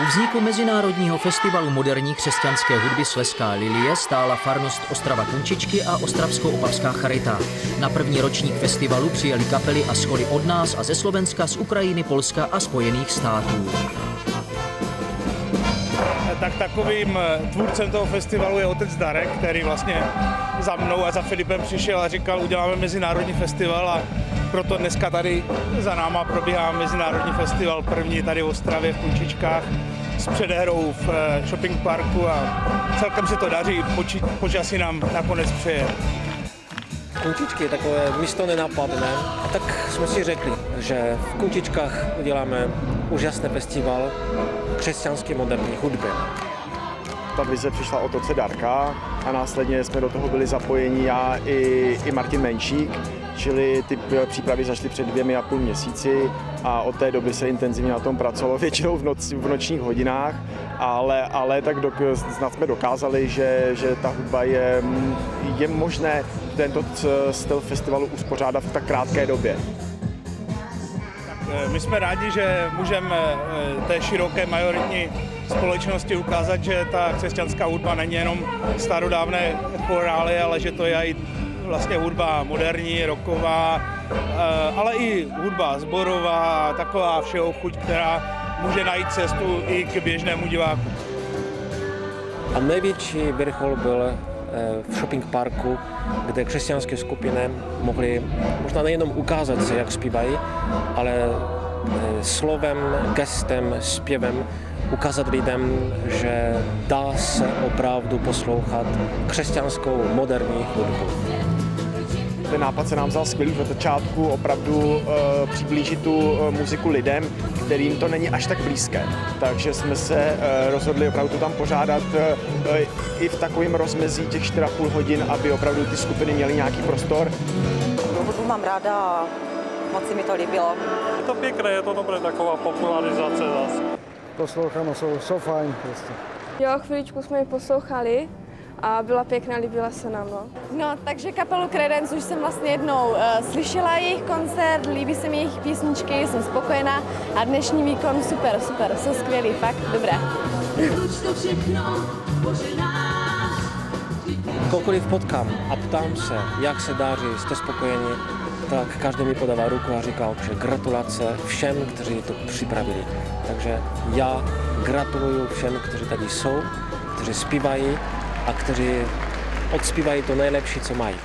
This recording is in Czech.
U vzniku Mezinárodního festivalu moderní křesťanské hudby Slezská lilie stála farnost Ostrava Kunčičky a Ostravsko-opavská charita. Na první ročník festivalu přijeli kapely a sbory od nás a ze Slovenska, z Ukrajiny, Polska a Spojených států. Tak takovým tvůrcem toho festivalu je otec Darek, který vlastně za mnou a za Filipem přišel a říkal, uděláme mezinárodní festival, a proto dneska tady za náma probíhá mezinárodní festival, první tady v Ostravě v Kunčičkách s předehrou v shopping parku, a celkem se to daří, počasí nám nakonec přeje. Kunčičky je takové místo nenapadné, a tak jsme si řekli, že v Kunčičkách uděláme úžasný festival křesťanské moderní hudby. Ta vize přišla od otce Darka a následně jsme do toho byli zapojeni já i Martin Menšík, čili ty přípravy začaly před 2,5 měsíci a od té doby se intenzivně na tom pracovalo, většinou v nočních hodinách, ale tak snad jsme dokázali, že ta hudba je možné tento styl festivalu uspořádat v tak krátké době. My jsme rádi, že můžeme té široké majoritní společnosti ukázat, že ta křesťanská hudba není jenom starodávné chorály, ale že to je i vlastně hudba moderní, rocková, ale i hudba sborová, taková všeho chuť, která může najít cestu i k běžnému diváku. A největší vrchol byl v shopping parku, kde křesťanské skupiny mohly možná nejenom ukázat se, jak zpívají, ale slovem, gestem, zpěvem ukázat lidem, že dá se opravdu poslouchat křesťanskou moderní hudbu. Ten nápad se nám vzal skvělý od začátku, opravdu přiblížit tu muziku lidem, kterým to není až tak blízké. Takže jsme se rozhodli opravdu to tam pořádat i v takovém rozmezí těch 4,5 hodin, aby opravdu ty skupiny měly nějaký prostor. Hudbu mám ráda a moc si mi to líbilo. Je to pěkné, je to dobré, taková popularizace zase. Poslouchám, jsou fajn prostě. Jo, chviličku jsme ji poslouchali a byla pěkná, líbila se nám. No, takže kapelu Credence už jsem vlastně jednou slyšela jejich koncert, líbí se mi jejich písničky, jsem spokojená a dnešní výkon super, jsou skvělý, fakt dobré. Kohokoliv potkám a ptám se, jak se daří, jste spokojeni, tak každý mi podává ruku a říká, že gratulace všem, kteří to připravili. Takže já gratuluju všem, kteří tady jsou, kteří zpívají a kteří odspívají to nejlepší, co mají.